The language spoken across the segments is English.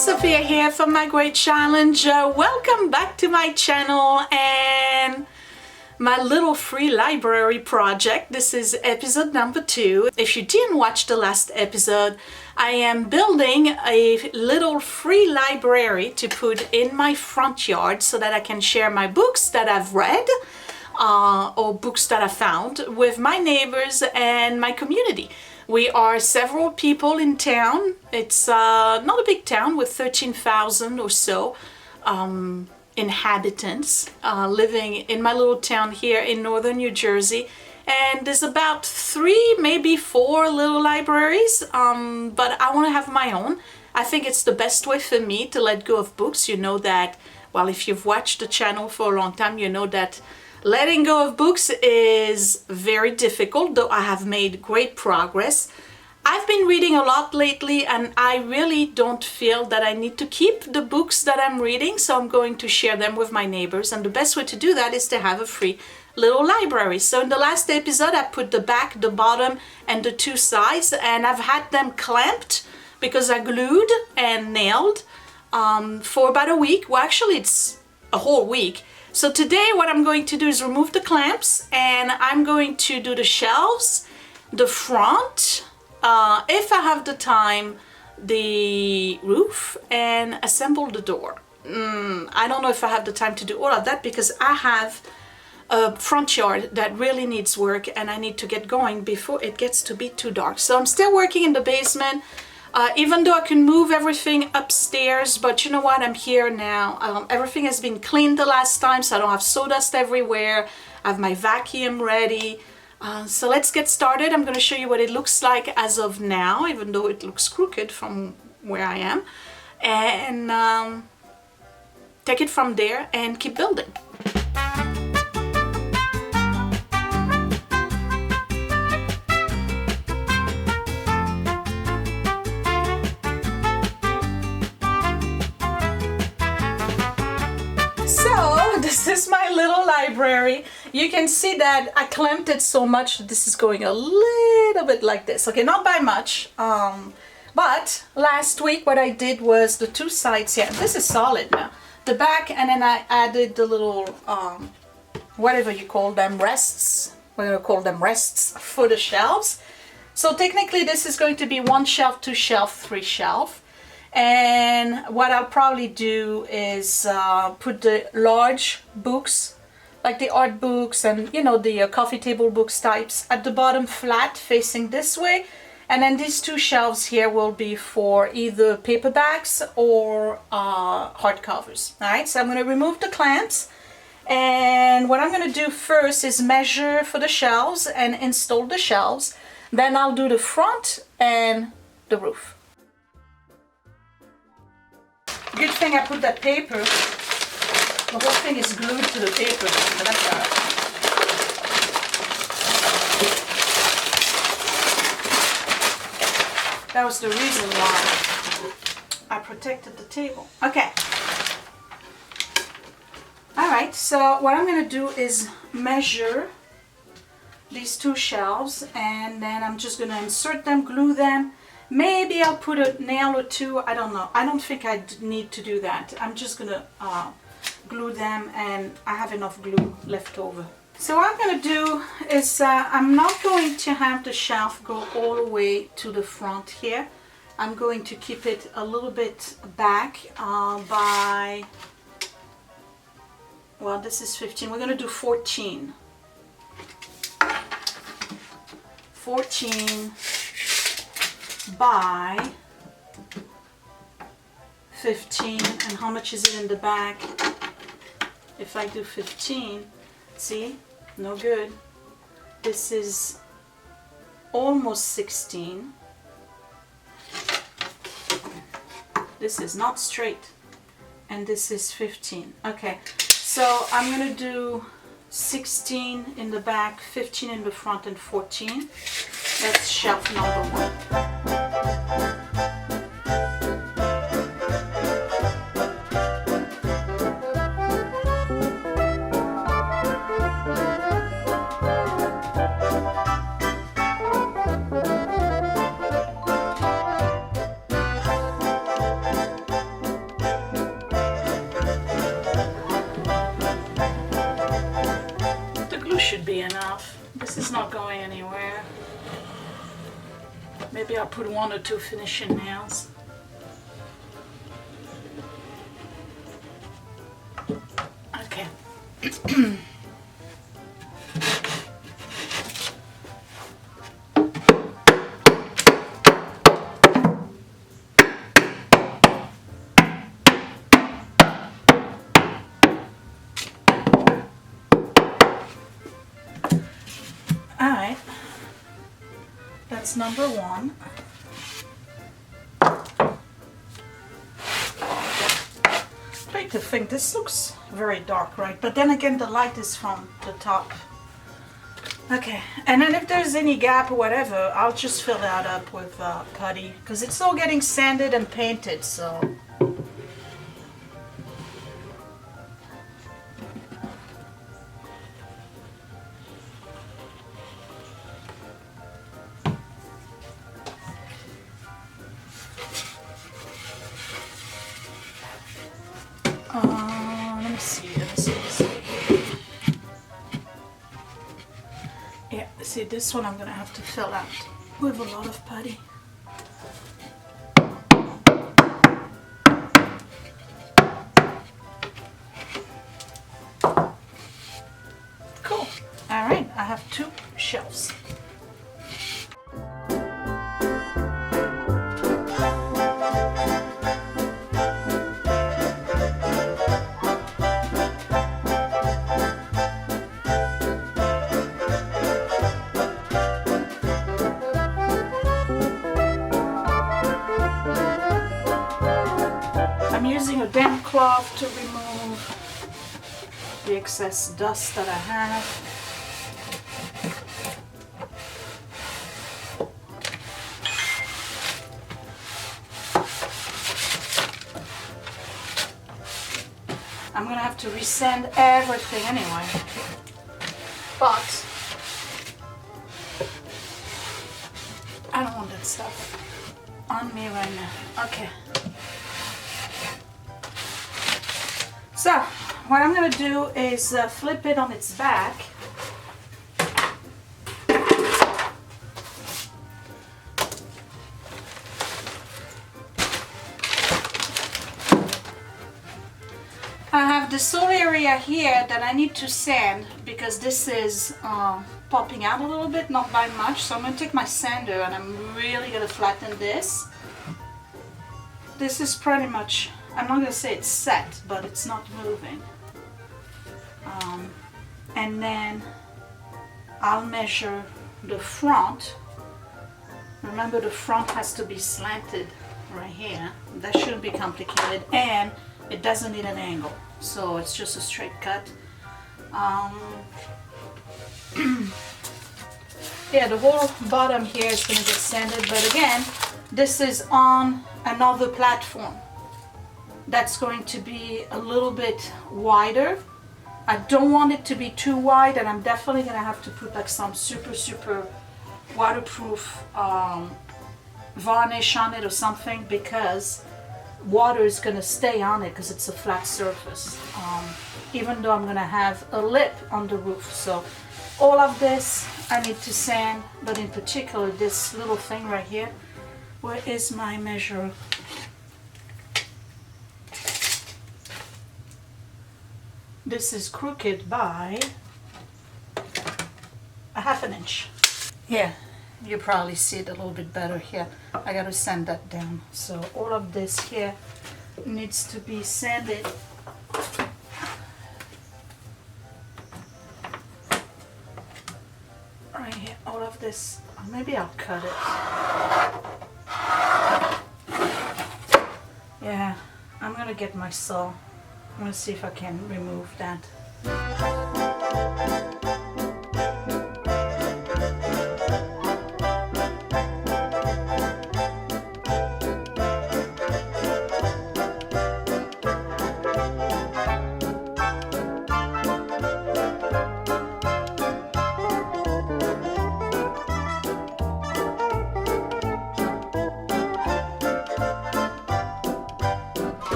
Sophia here from My Great Challenge. Welcome back to my channel and my little free library project. This is episode number 2. If you didn't watch the last episode, I am building a little free library to put in my front yard so that I can share my books that I've read or books that I found with my neighbors and my community. We are several people in town. It's not a big town with 13,000 or so inhabitants living in my little town here in northern New Jersey. And there's about 3, maybe 4 little libraries, but I want to have my own. I think it's the best way for me to let go of books. You know that, well, if you've watched the channel for a long time, you know that letting go of books is very difficult, though I have made great progress. I've been reading a lot lately and I really don't feel that I need to keep the books that I'm reading, so I'm going to share them with my neighbors, and the best way to do that is to have a free little library. So in the last episode I put the back, the bottom and the 2 sides, and I've had them clamped because I glued and nailed for about a week. Well, actually it's a whole week. So today what I'm going to do is remove the clamps and I'm going to do the shelves, the front, if I have the time, the roof, and assemble the door. I don't know if I have the time to do all of that because I have a front yard that really needs work and I need to get going before it gets to be too dark. So I'm still working in the basement. Even though I can move everything upstairs, but you know what, I'm here now. Everything has been cleaned the last time, so I don't have sawdust everywhere. I have my vacuum ready. So let's get started. I'm going to show you what it looks like as of now, even though it looks crooked from where I am. And take it from there and keep building. This is my little library. You can see that I clamped it so much that this is going a little bit like this. Okay, not by much. But last week what I did was the 2 sides here. This is solid now. The back, and then I added the little, whatever you call them, rests. We're going to call them rests for the shelves. So technically this is going to be 1 shelf, 2 shelf, 3 shelf. And what I'll probably do is put the large books, like the art books and, you know, the coffee table books types, at the bottom flat facing this way. And then these 2 shelves here will be for either paperbacks or hardcovers. All right, so I'm going to remove the clamps. And what I'm going to do first is measure for the shelves and install the shelves. Then I'll do the front and the roof. Good thing I put that paper. The whole thing is glued to the paper, but that's all right. That was the reason why I protected the table. Okay. Alright, so what I'm going to do is measure these 2 shelves, and then I'm just going to insert them, glue them. Maybe I'll put a nail or 2, I don't know. I don't think I need to do that. I'm just gonna glue them, and I have enough glue left over. So what I'm gonna do is I'm not going to have the shelf go all the way to the front here. I'm going to keep it a little bit back by, well, this is 15. We're gonna do 14. 14 by 15, and how much is it in the back? If I do 15, see, no good. This is almost 16. This is not straight, and this is 15. Okay, so I'm gonna do 16 in the back, 15 in the front, and 14. That's shelf number 1. not going anywhere. Maybe I'll put 1 or 2 finishing nails. Okay. Alright, that's number 1. Trying to think, this looks very dark, right? But then again, the light is from the top. Okay, and then if there's any gap or whatever, I'll just fill that up with putty, because it's all getting sanded and painted, so. Let me see. Yeah, see, this one I'm gonna have to fill out with a lot of putty. Cool. All right, I have 2 shelves. I'm using a damp cloth to remove the excess dust that I have. I'm gonna have to resand everything anyway, but I don't want that stuff on me right now. Okay. So, what I'm going to do is flip it on its back. I have this whole area here that I need to sand because this is popping out a little bit, not by much. So I'm going to take my sander and I'm really going to flatten this. This is pretty much, I'm not going to say it's set, but it's not moving. And then I'll measure the front. Remember, the front has to be slanted right here. That shouldn't be complicated, and it doesn't need an angle, so it's just a straight cut. Yeah, the whole bottom here is going to get sanded, but again, this is on another platform that's going to be a little bit wider. I don't want it to be too wide, and I'm definitely going to have to put like some super waterproof varnish on it or something, because water is going to stay on it because it's a flat surface, even though I'm going to have a lip on the roof. So all of this I need to sand, but in particular this little thing right here. Where is my measure? This is crooked by a ½ inch. Yeah, you probably see it a little bit better here. I got to sand that down. So all of this here needs to be sanded. Right here, all of this. Maybe I'll cut it. Yeah, I'm gonna get my saw. I'm gonna see if I can remove that.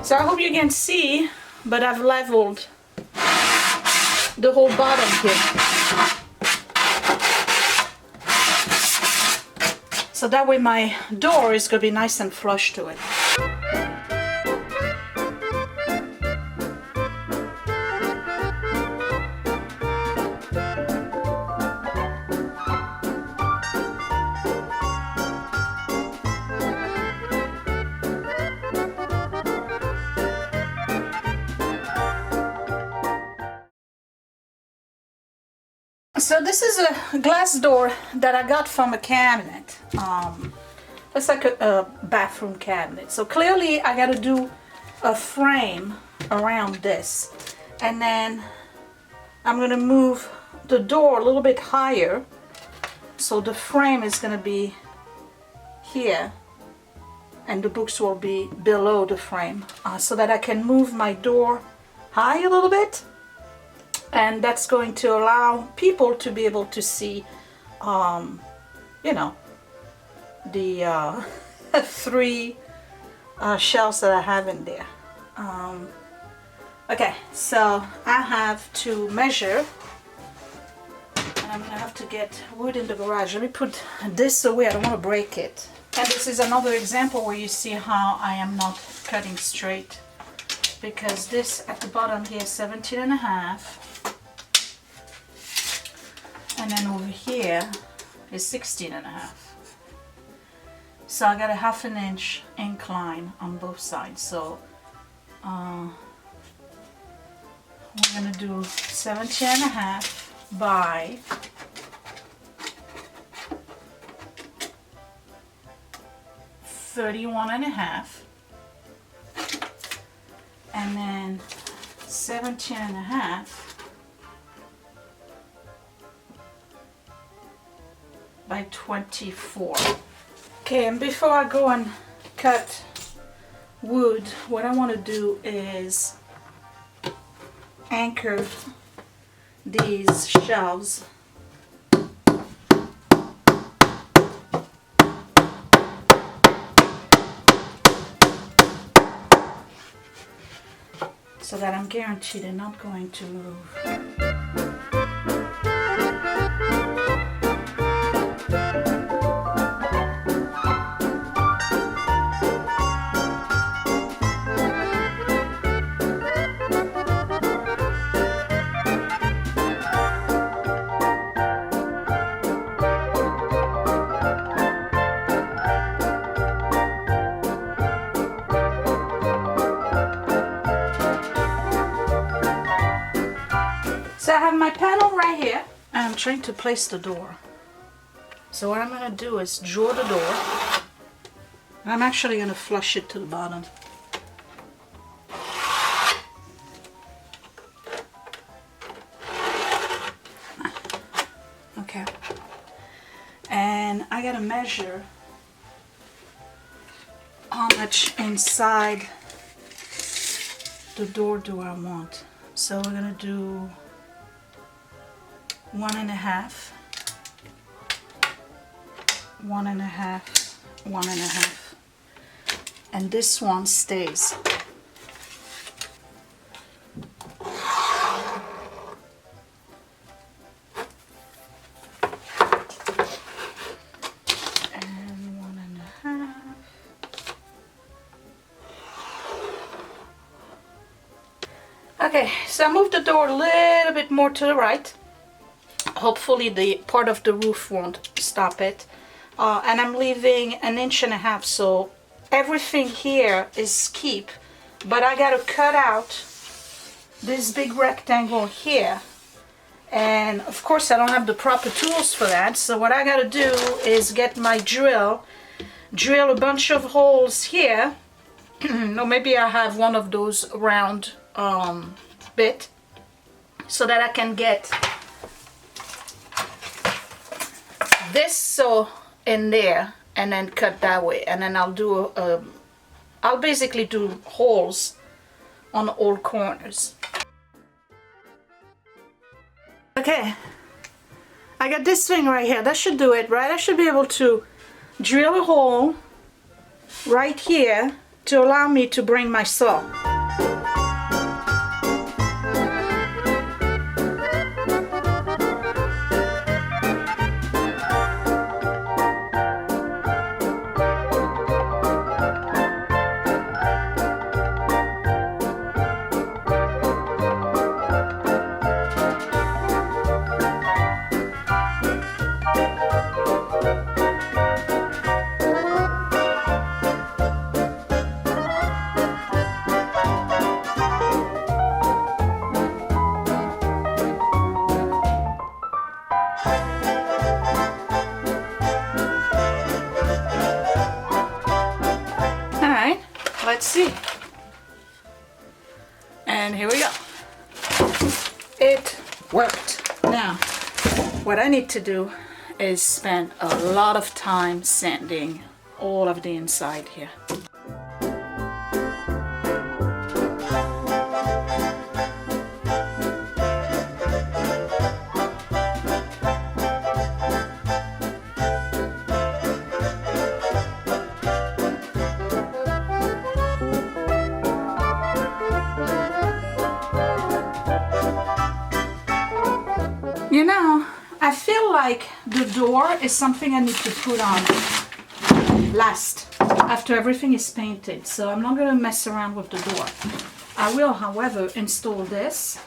So I hope you can see, but I've leveled the whole bottom here. So that way my door is going to be nice and flush to it. So this is a glass door that I got from a cabinet. It's like a bathroom cabinet. So clearly I got to do a frame around this. And then I'm going to move the door a little bit higher. So the frame is going to be here. And the books will be below the frame. So that I can move my door high a little bit. And that's going to allow people to be able to see, you know, the 3 shelves that I have in there. Okay, so I have to measure, and I'm gonna have to get wood in the garage. Let me put this away, I don't want to break it. And this is another example where you see how I am not cutting straight, because this at the bottom here is 17.5. And then over here is 16.5. So I got a 1/2 inch incline on both sides. So we're gonna do 17.5 by 31.5, and then 17.5 by 24. Okay, and before I go and cut wood, what I want to do is anchor these shelves. So that I'm guaranteed they're not going to move. So I have my panel right here, and I'm trying to place the door. So what I'm going to do is draw the door. I'm actually going to flush it to the bottom. Okay. And I got to measure how much inside the door do I want. So we're going to do 1.5, 1.5, 1.5, and this one stays. And 1.5. Okay, so I moved the door a little bit more to the right. Hopefully the part of the roof won't stop it. And I'm leaving 1.5 inches, so everything here is keep. But I got to cut out this big rectangle here. And of course I don't have the proper tools for that. So what I got to do is get my drill a bunch of holes here. Or maybe I have one of those round bit, so that I can get this saw in there and then cut that way, and then I'll do I'll basically do holes on all corners. Okay, I got this thing right here. That should do it, right? I should be able to drill a hole right here to allow me to bring my saw. let's see. And here we go. It worked. Now, what I need to do is spend a lot of time sanding all of the inside here. You know, I feel like the door is something I need to put on last, after everything is painted. So I'm not going to mess around with the door. I will, however, install this.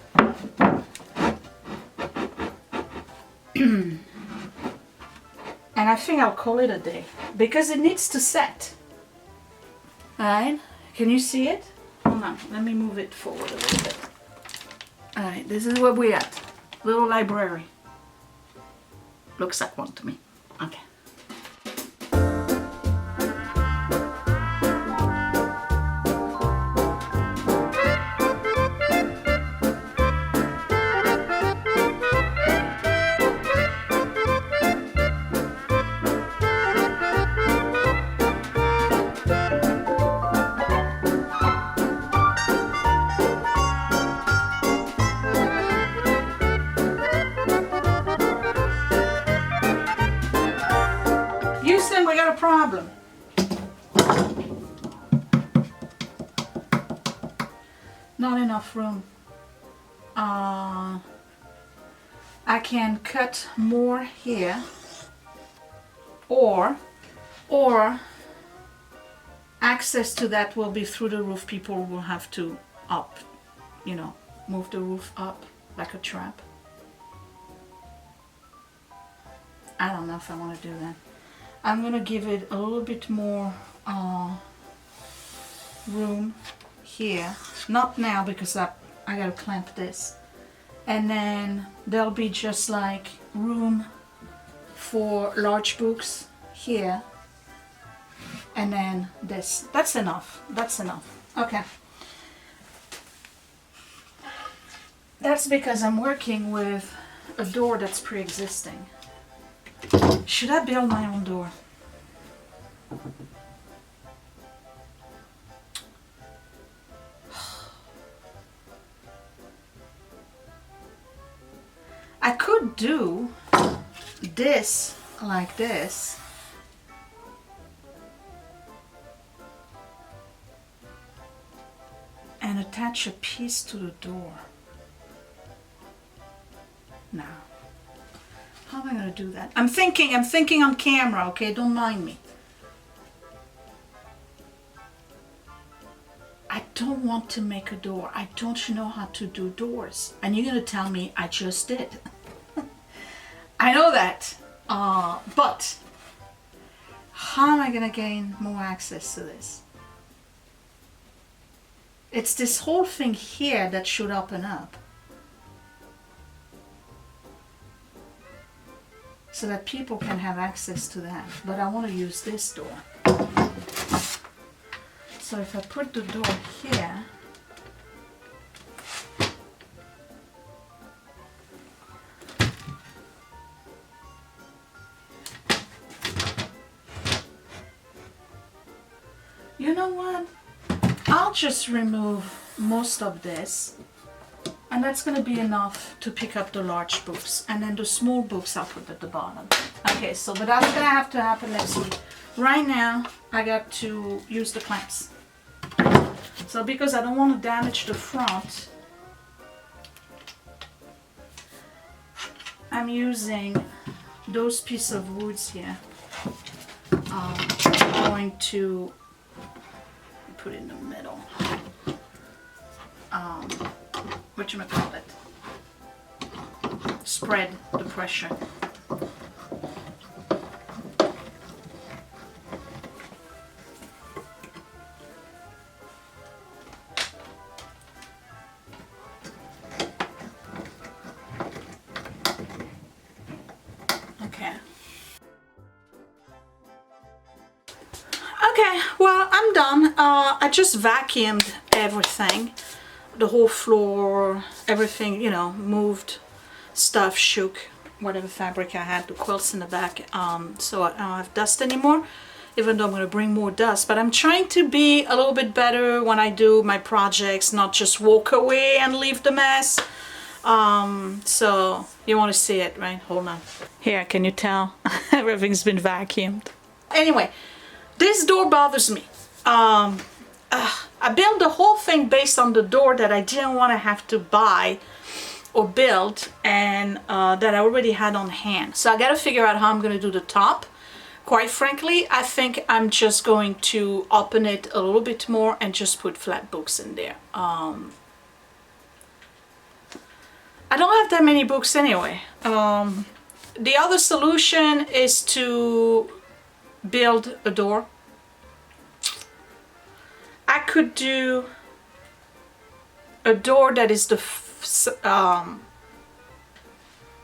And I think I'll call it a day, because it needs to set. Alright, can you see it? Hold on, let me move it forward a little bit. Alright, this is where we're at. Little library. Looks like one to me. Okay. Houston, we got a problem. Not enough room. I can cut more here, or access to that will be through the roof. People will have to move the roof up like a trap. I don't know if I want to do that. I'm gonna give it a little bit more room here. Not now, because I gotta clamp this. And then there'll be just like room for large books here. And then this. That's enough. That's enough. Okay. That's because I'm working with a door that's pre-existing. Should I build my own door? I could do this like this. And attach a piece to the door. Now. How am I going to do that? I'm thinking on camera, okay? Don't mind me. I don't want to make a door. I don't know how to do doors. And you're going to tell me I just did. I know that. But how am I going to gain more access to this? It's this whole thing here that should open up, so that people can have access to that. But I want to use this door. So if I put the door here, you know what? I'll just remove most of this. And that's going to be enough to pick up the large books. And then the small books I'll put at the bottom. Okay, so but that's going to have to happen next week. Right now, I got to use the clamps. So because I don't want to damage the front, I'm using those pieces of woods here. I'm going to put in the middle. Whatchamacallit, spread the pressure. Okay. Okay, well, I'm done. I just vacuumed everything. The whole floor, everything, you know, moved, stuff, shook, whatever fabric I had, the quilts in the back. So I don't have dust anymore, even though I'm going to bring more dust. But I'm trying to be a little bit better when I do my projects, not just walk away and leave the mess. So you want to see it, right? Hold on. Here, can you tell? Everything's been vacuumed. Anyway, this door bothers me. I built the whole thing based on the door that I didn't want to have to buy or build, and that I already had on hand. So I got to figure out how I'm going to do the top. Quite frankly, I think I'm just going to open it a little bit more and just put flat books in there. I don't have that many books anyway. The other solution is to build a door. I could do a door that is the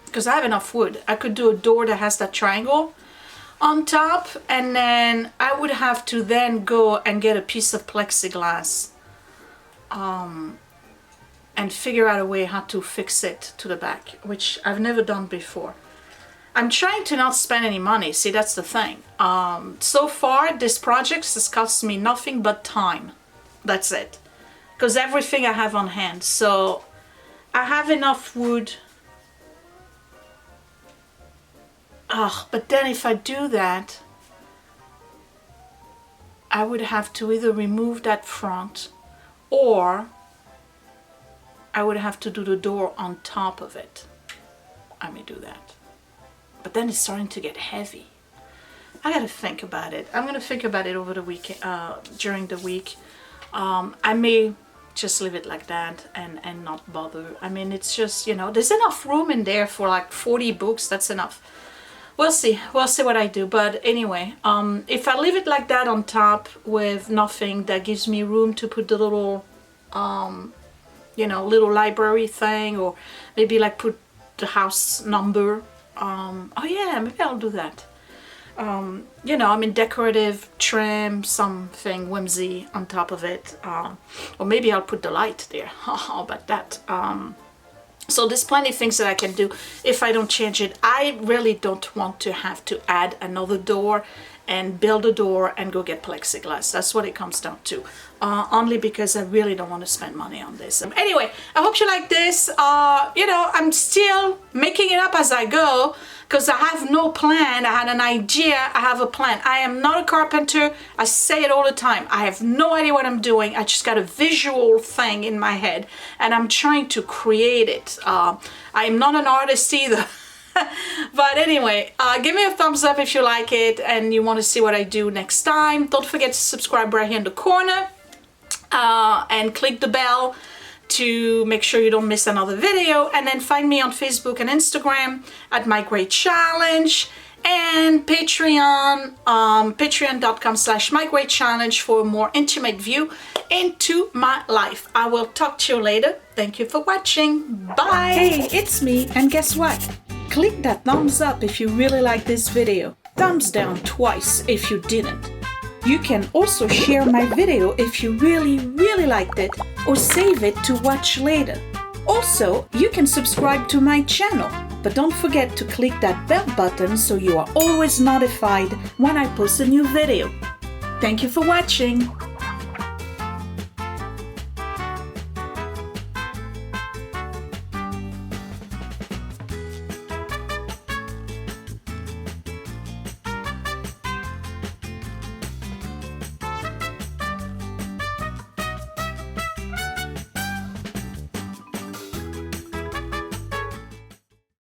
because I have enough wood. I could do a door that has that triangle on top, and then I would have to then go and get a piece of plexiglass and figure out a way how to fix it to the back, which I've never done before. I'm trying to not spend any money. See, that's the thing. So far, this project has cost me nothing but time. That's it. Because everything I have on hand. So I have enough wood. But then if I do that, I would have to either remove that front, or I would have to do the door on top of it. I may do that. But then it's starting to get heavy. I gotta think about it. I'm gonna think about it over the week, during the week. I may just leave it like that and not bother. I mean, it's just, you know, there's enough room in there for like 40 books. That's enough. We'll see what I do. But anyway, if I leave it like that on top with nothing, that gives me room to put the little, you know, little library thing, or maybe like put the house number. Oh yeah, maybe I'll do that. You know, I mean, decorative trim, something whimsy on top of it. Or maybe I'll put the light there. How about that? So there's plenty of things that I can do if I don't change it. I really don't want to have to add another door and build a door and go get plexiglass. That's what it comes down to. Only because I really don't want to spend money on this. Anyway, I hope you like this. You know, I'm still making it up as I go, because I have no plan. I had an idea, I have a plan. I am not a carpenter. I say it all the time. I have no idea what I'm doing. I just got a visual thing in my head, and I'm trying to create it. I am not an artist either. But anyway, give me a thumbs up if you like it and you want to see what I do next time. Don't forget to subscribe right here in the corner, and click the bell to make sure you don't miss another video. And then find me on Facebook and Instagram at My Great Challenge, and Patreon, patreon.com/mygreatchallenge for a more intimate view into my life. I will talk to you later. Thank you for watching. Bye. Hey, it's me, and guess what? Click that thumbs up if you really like this video. Thumbs down twice if you didn't. You can also share my video if you really liked it, or save it to watch later. Also, you can subscribe to my channel, but don't forget to click that bell button so you are always notified when I post a new video. Thank you for watching.